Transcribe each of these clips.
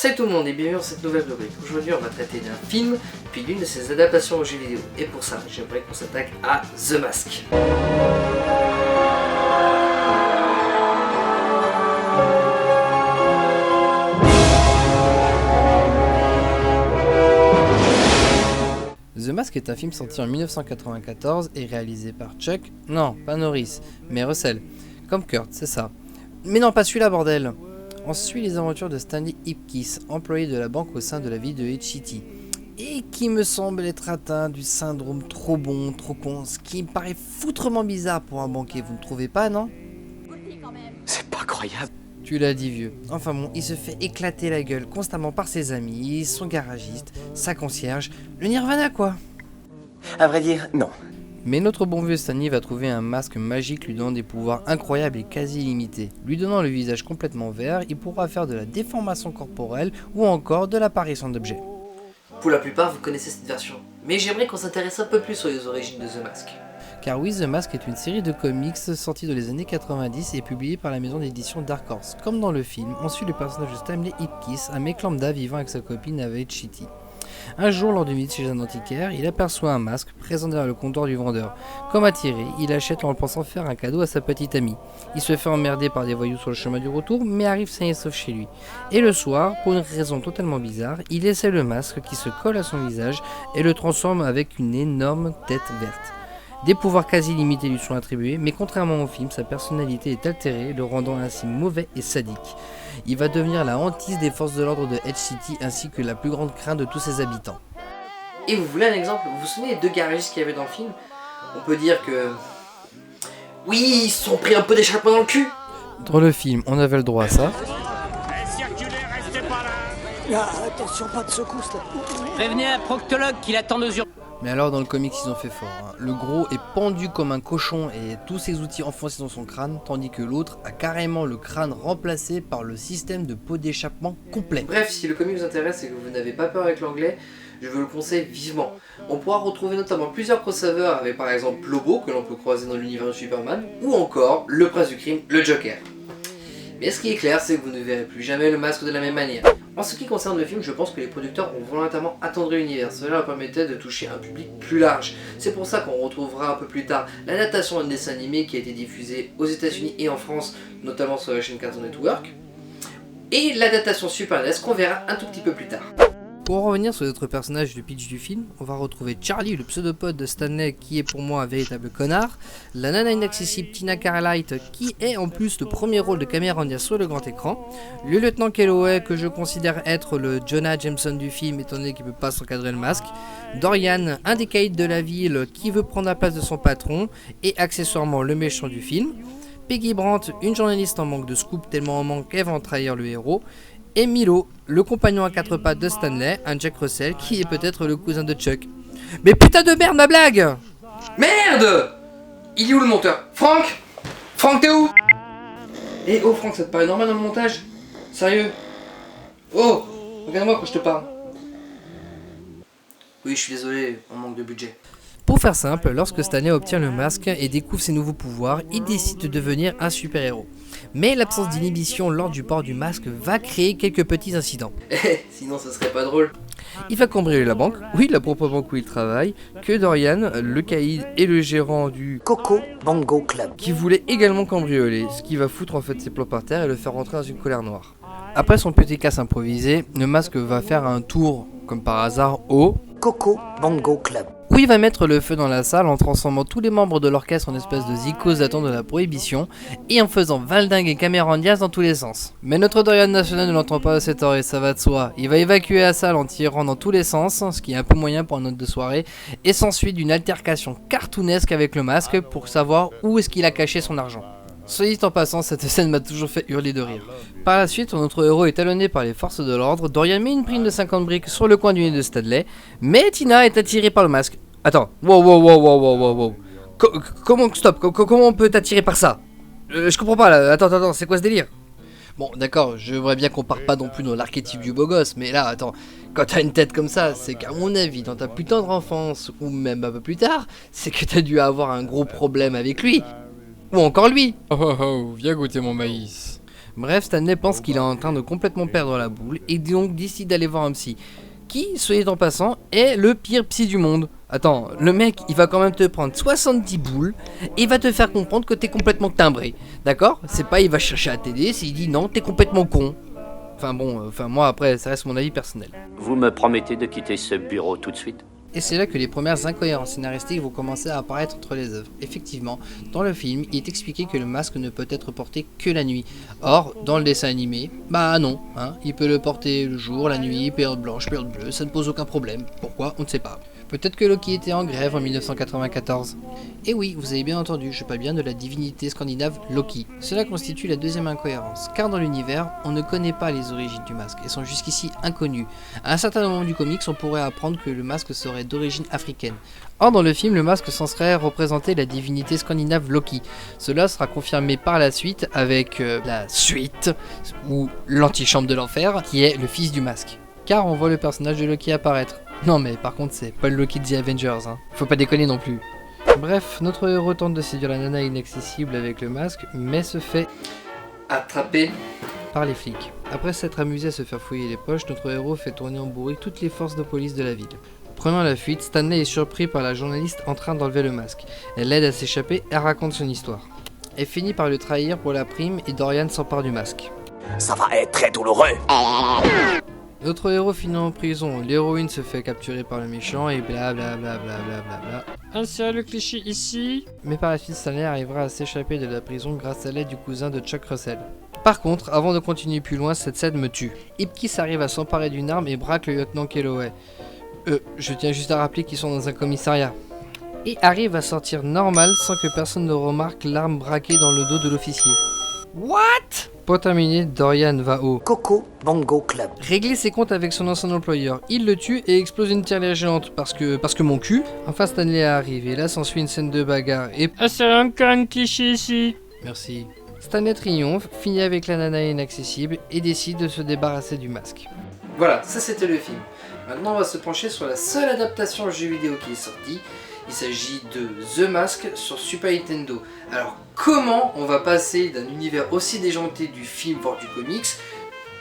Salut tout le monde et bienvenue dans cette nouvelle rubrique. Aujourd'hui on va traiter d'un film, puis d'une de ses adaptations aux jeux vidéo. Et pour ça, j'aimerais qu'on s'attaque à The Mask. The Mask est un film sorti en 1994 et réalisé par Chuck, non pas Norris, mais Russell, comme Kurt, c'est ça. Mais non, pas celui-là bordel. On suit les aventures de Stanley Ipkiss, employé de la banque au sein de la ville de Hedge City, et qui me semble être atteint du syndrome trop bon, trop con, ce qui me paraît foutrement bizarre pour un banquier, vous ne trouvez pas, non? C'est pas croyable. Tu l'as dit vieux. Enfin bon, il se fait éclater la gueule constamment par ses amis, son garagiste, sa concierge, le Nirvana quoi. À vrai dire, non. Mais notre bon vieux Stanley va trouver un masque magique lui donnant des pouvoirs incroyables et quasi illimités. Lui donnant le visage complètement vert, il pourra faire de la déformation corporelle ou encore de l'apparition d'objets. Pour la plupart, vous connaissez cette version, mais j'aimerais qu'on s'intéresse un peu plus sur les origines de The Mask. Car oui, The Mask est une série de comics sortie dans les années 90 et publiée par la maison d'édition Dark Horse. Comme dans le film, on suit le personnage de Stanley Ipkiss, un mec lambda vivant avec sa copine à Hedge City. Un jour, lors d'une visite chez un antiquaire, il aperçoit un masque présent derrière le comptoir du vendeur. Comme attiré, il achète en pensant faire un cadeau à sa petite amie. Il se fait emmerder par des voyous sur le chemin du retour, mais arrive sain et sauf chez lui. Et le soir, pour une raison totalement bizarre, il essaie le masque qui se colle à son visage et le transforme avec une énorme tête verte. Des pouvoirs quasi limités lui sont attribués, mais contrairement au film, sa personnalité est altérée, le rendant ainsi mauvais et sadique. Il va devenir la hantise des forces de l'ordre de Hedge City ainsi que la plus grande crainte de tous ses habitants. Et vous voulez un exemple? Vous vous souvenez des deux garagistes qu'il y avait dans le film? On peut dire que... oui, ils se sont pris un peu d'échappement dans le cul. Dans le film, on avait le droit à ça. Attention, pas de secousse là. Prévenez un proctologue qui l'attend aux urgences. Mais alors dans le comics ils ont fait fort, hein. Le gros est pendu comme un cochon et tous ses outils enfoncés dans son crâne, tandis que l'autre a carrément le crâne remplacé par le système de pot d'échappement complet. Bref, si le comic vous intéresse et que vous n'avez pas peur avec l'anglais, je vous le conseille vivement. On pourra retrouver notamment plusieurs crossovers avec par exemple Lobo que l'on peut croiser dans l'univers de Superman, ou encore le prince du crime, le Joker. Mais ce qui est clair, c'est que vous ne verrez plus jamais le masque de la même manière. En ce qui concerne le film, je pense que les producteurs ont volontairement attendri l'univers. Cela leur permettait de toucher un public plus large. C'est pour ça qu'on retrouvera un peu plus tard l'adaptation d'un dessin animé qui a été diffusé aux États-Unis et en France, notamment sur la chaîne Cartoon Network, et l'adaptation Super NES qu'on verra un tout petit peu plus tard. Pour en revenir sur les autres personnages du pitch du film, on va retrouver Charlie, le pseudopode de Stanley, qui est pour moi un véritable connard, la nana inaccessible Tina Cartwright, qui est en plus le premier rôle de Cameron Diaz sur le grand écran, le lieutenant Kelloway, que je considère être le Jonah Jameson du film, étant donné qu'il ne peut pas s'encadrer le masque, Dorian, un des caïds de la ville, qui veut prendre la place de son patron, et accessoirement le méchant du film, Peggy Brandt, une journaliste en manque de scoop tellement en manque qu'elle va en trahir le héros, et Milo, le compagnon à quatre pattes de Stanley, un Jack Russell qui est peut-être le cousin de Chuck. Mais putain de merde ma blague! Merde! Il est où le monteur? Franck! Franck t'es où? Eh oh Franck, ça te paraît normal dans le montage? Sérieux? Oh! Regarde-moi quand je te parle. Oui, je suis désolé, on manque de budget. Pour faire simple, lorsque Stanley obtient le masque et découvre ses nouveaux pouvoirs, il décide de devenir un super-héros. Mais l'absence d'inhibition lors du port du masque va créer quelques petits incidents. Sinon ce serait pas drôle. Il va cambrioler la banque, oui la propre banque où il travaille, que Dorian, le caïd et le gérant du Coco Bongo Club, qui voulait également cambrioler, ce qui va foutre en fait ses plans par terre et le faire rentrer dans une colère noire. Après son petit casse improvisé, le masque va faire un tour, comme par hasard, au Coco Bongo Club, où il va mettre le feu dans la salle en transformant tous les membres de l'orchestre en espèces de zikos datant de la prohibition et en faisant valdingue et Cameron Diaz dans tous les sens. Mais notre Dorian National ne l'entend pas à cette heure et ça va de soi. Il va évacuer la salle en tirant dans tous les sens, ce qui est un peu moyen pour un hôte de soirée, et s'ensuit d'une altercation cartoonesque avec le masque pour savoir où est-ce qu'il a caché son argent. Soit dit en passant, cette scène m'a toujours fait hurler de rire. Par la suite, notre héros est talonné par les forces de l'ordre, Dorian met une prime de 50 briques sur le coin du nez de Stanley, mais Tina est attirée par le masque. Attends, wow. Comment on peut t'attirer par ça? Je comprends pas là, attends, c'est quoi ce délire? Bon, d'accord, je voudrais bien qu'on parte pas non plus dans l'archétype du beau gosse, mais là, attends, quand t'as une tête comme ça, c'est qu'à mon avis, dans ta plus tendre enfance, ou même un peu plus tard, c'est que t'as dû avoir un gros problème avec lui. Ou encore lui. Oh, viens goûter mon maïs. Bref, Stanley pense qu'il est en train de complètement perdre la boule et donc décide d'aller voir un psy. Qui, soyez en passant, est le pire psy du monde. Attends, le mec, il va quand même te prendre 70 boules et il va te faire comprendre que t'es complètement timbré. D'accord? C'est pas il va chercher à t'aider, c'est il dit non, t'es complètement con. Enfin bon, moi après, ça reste mon avis personnel. Vous me promettez de quitter ce bureau tout de suite? Et c'est là que les premières incohérences scénaristiques vont commencer à apparaître entre les œuvres. Effectivement, dans le film, il est expliqué que le masque ne peut être porté que la nuit. Or, dans le dessin animé, bah non, hein, il peut le porter le jour, la nuit, période blanche, période bleue, ça ne pose aucun problème. Pourquoi? On ne sait pas. Peut-être que Loki était en grève en 1994. Et oui, vous avez bien entendu, je parle bien de la divinité scandinave Loki. Cela constitue la deuxième incohérence, car dans l'univers, on ne connaît pas les origines du masque et sont jusqu'ici inconnus. À un certain moment du comics, on pourrait apprendre que le masque serait d'origine africaine. Or, dans le film, le masque serait représenter la divinité scandinave Loki. Cela sera confirmé par la suite avec la suite, ou l'antichambre de l'enfer, qui est le fils du masque. Car on voit le personnage de Loki apparaître. Non mais par contre c'est pas le Loki de The Avengers, hein. Faut pas déconner non plus. Bref, notre héros tente de séduire la nana inaccessible avec le masque, mais se fait attraper par les flics. Après s'être amusé à se faire fouiller les poches, notre héros fait tourner en bourrique toutes les forces de police de la ville. Prenant la fuite, Stanley est surpris par la journaliste en train d'enlever le masque. Elle l'aide à s'échapper et raconte son histoire. Elle finit par le trahir pour la prime et Dorian s'empare du masque. Ça va être très douloureux. Notre héros finit en prison, l'héroïne se fait capturer par le méchant et blablabla. Un serial cliché ici. Mais par la suite, Stanley arrivera à s'échapper de la prison grâce à l'aide du cousin de Chuck Russell. Par contre, avant de continuer plus loin, cette scène me tue. Ipkiss arrive à s'emparer d'une arme et braque le lieutenant Kelloway. Je tiens juste à rappeler qu'ils sont dans un commissariat. Et arrive à sortir normal sans que personne ne remarque l'arme braquée dans le dos de l'officier. What? Pour terminer, Dorian va au Coco Bongo Club. régler ses comptes avec son ancien employeur. Il le tue et explose une tirelire géante parce que mon cul. Enfin, Stanley arrive et là s'ensuit une scène de bagarre et... Un serial cliché ici. Merci. Stanley triomphe, finit avec la nana inaccessible et décide de se débarrasser du masque. Voilà, ça c'était le film. Maintenant on va se pencher sur la seule adaptation jeu vidéo qui est sortie. Il s'agit de The Mask sur Super Nintendo. Alors comment on va passer d'un univers aussi déjanté du film voire du comics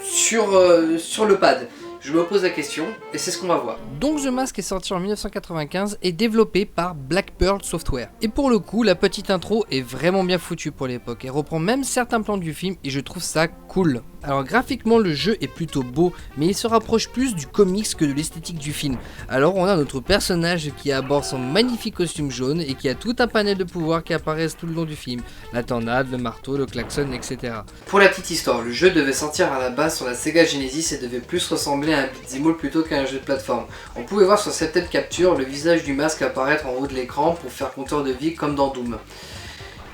sur le pad? Je me pose la question et c'est ce qu'on va voir. Donc The Mask est sorti en 1995 et développé par Black Pearl Software. Et pour le coup, la petite intro est vraiment bien foutue pour l'époque. Elle reprend même certains plans du film et je trouve ça cool. Alors graphiquement le jeu est plutôt beau, mais il se rapproche plus du comics que de l'esthétique du film. Alors on a notre personnage qui aborde son magnifique costume jaune et qui a tout un panel de pouvoirs qui apparaissent tout le long du film. La tornade, le marteau, le klaxon, etc. Pour la petite histoire, le jeu devait sortir à la base sur la Sega Genesis et devait plus ressembler à un beat'em all plutôt qu'à un jeu de plateforme. On pouvait voir sur certaines captures le visage du masque apparaître en haut de l'écran pour faire compteur de vie comme dans Doom.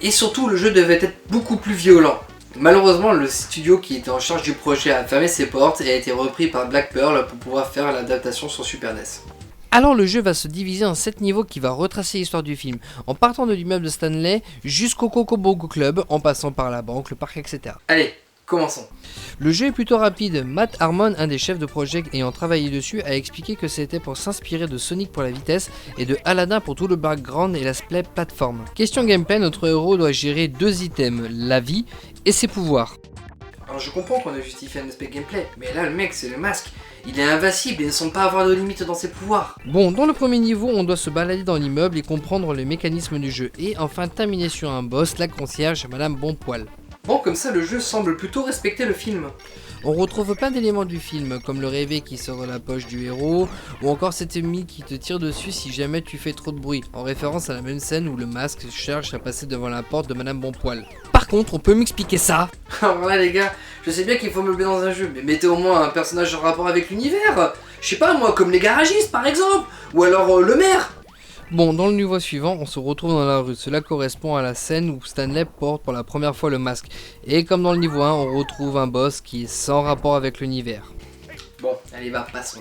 Et surtout le jeu devait être beaucoup plus violent. Malheureusement, le studio qui était en charge du projet a fermé ses portes et a été repris par Black Pearl pour pouvoir faire l'adaptation sur Super NES. Alors le jeu va se diviser en 7 niveaux qui va retracer l'histoire du film, en partant de l'immeuble de Stanley jusqu'au Coco Bongo Club, en passant par la banque, le parc, etc. Allez, commençons. Le jeu est plutôt rapide. Matt Harmon, un des chefs de projet ayant travaillé dessus, a expliqué que c'était pour s'inspirer de Sonic pour la vitesse et de Aladdin pour tout le background et l'aspect plateforme. Question gameplay, notre héros doit gérer 2 items, la vie et ses pouvoirs. Alors je comprends qu'on a justifié un aspect gameplay, mais là le mec c'est le masque. Il est invincible et ne semble pas avoir de limite dans ses pouvoirs. Bon, dans le premier niveau, on doit se balader dans l'immeuble et comprendre le mécanisme du jeu. Et enfin terminer sur un boss, la concierge, Madame Bonpoil. Bon, comme ça, le jeu semble plutôt respecter le film. On retrouve plein d'éléments du film, comme le réveil qui sort de la poche du héros, ou encore cet ennemi qui te tire dessus si jamais tu fais trop de bruit, en référence à la même scène où le masque cherche à passer devant la porte de Madame Bonpoil. Par contre, on peut m'expliquer ça? Alors là les gars, je sais bien qu'il faut meubler dans un jeu, mais mettez au moins un personnage en rapport avec l'univers. Je sais pas moi, comme les garagistes par exemple, ou alors le maire. Bon, dans le niveau suivant, on se retrouve dans la rue. Cela correspond à la scène où Stanley porte pour la première fois le masque. Et comme dans le niveau 1, on retrouve un boss qui est sans rapport avec l'univers. Bon, allez va, passons.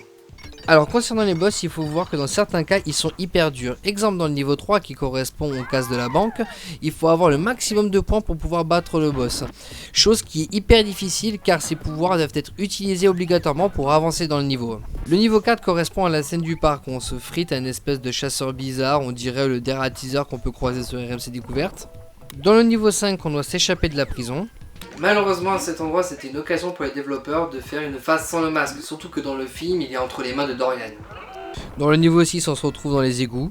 Alors concernant les boss, il faut voir que dans certains cas, ils sont hyper durs. Exemple dans le niveau 3 qui correspond aux cases de la banque, il faut avoir le maximum de points pour pouvoir battre le boss. Chose qui est hyper difficile car ces pouvoirs doivent être utilisés obligatoirement pour avancer dans le niveau. Le niveau 4 correspond à la scène du parc où on se frite à une espèce de chasseur bizarre, on dirait le dératiseur qu'on peut croiser sur RMC Découverte. Dans le niveau 5, on doit s'échapper de la prison. Malheureusement à cet endroit c'était une occasion pour les développeurs de faire une phase sans le masque, surtout que dans le film il est entre les mains de Dorian. Dans le niveau 6 on se retrouve dans les égouts.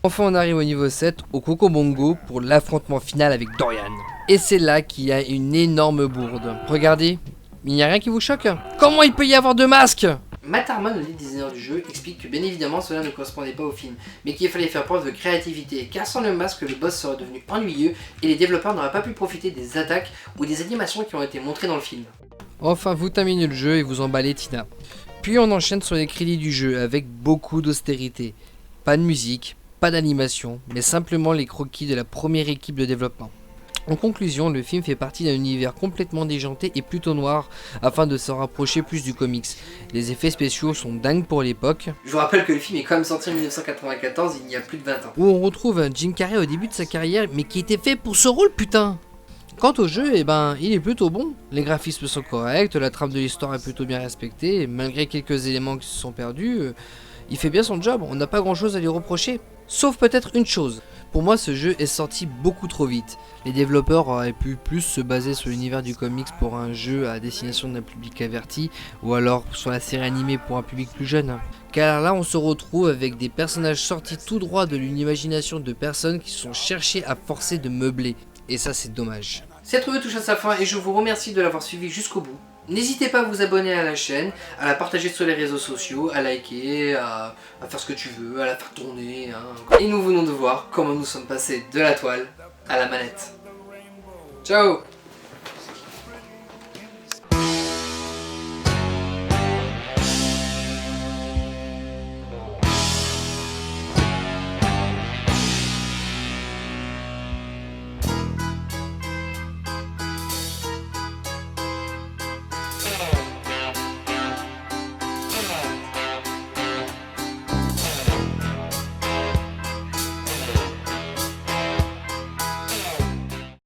Enfin on arrive au niveau 7, au Coco Bongo, pour l'affrontement final avec Dorian. Et c'est là qu'il y a une énorme bourde. Regardez, il n'y a rien qui vous choque? Comment il peut y avoir deux masques? Matt Harmon, le lead designer du jeu, explique que bien évidemment cela ne correspondait pas au film, mais qu'il fallait faire preuve de créativité, car sans le masque le boss serait devenu ennuyeux et les développeurs n'auraient pas pu profiter des attaques ou des animations qui ont été montrées dans le film. Enfin vous terminez le jeu et vous emballez Tina. Puis on enchaîne sur les crédits du jeu avec beaucoup d'austérité. Pas de musique, pas d'animation, mais simplement les croquis de la première équipe de développement. En conclusion, le film fait partie d'un univers complètement déjanté et plutôt noir afin de se rapprocher plus du comics. Les effets spéciaux sont dingues pour l'époque. Je vous rappelle que le film est quand même sorti en 1994, il y a plus de 20 ans. Où on retrouve un Jim Carrey au début de sa carrière, mais qui était fait pour ce rôle, putain. Quant au jeu, eh ben, il est plutôt bon. Les graphismes sont corrects, la trame de l'histoire est plutôt bien respectée, et malgré quelques éléments qui se sont perdus, il fait bien son job, on n'a pas grand chose à lui reprocher. Sauf peut-être une chose. Pour moi, ce jeu est sorti beaucoup trop vite. Les développeurs auraient pu plus se baser sur l'univers du comics pour un jeu à destination d'un public averti, ou alors sur la série animée pour un public plus jeune. Car là, on se retrouve avec des personnages sortis tout droit de l'imagination de personnes qui sont cherchées à forcer de meubler. Et ça, c'est dommage. Cette revue touche à sa fin et je vous remercie de l'avoir suivi jusqu'au bout. N'hésitez pas à vous abonner à la chaîne, à la partager sur les réseaux sociaux, à liker, à faire ce que tu veux, à la faire tourner. Hein. Et nous venons de voir comment nous sommes passés de la toile à la manette. Ciao!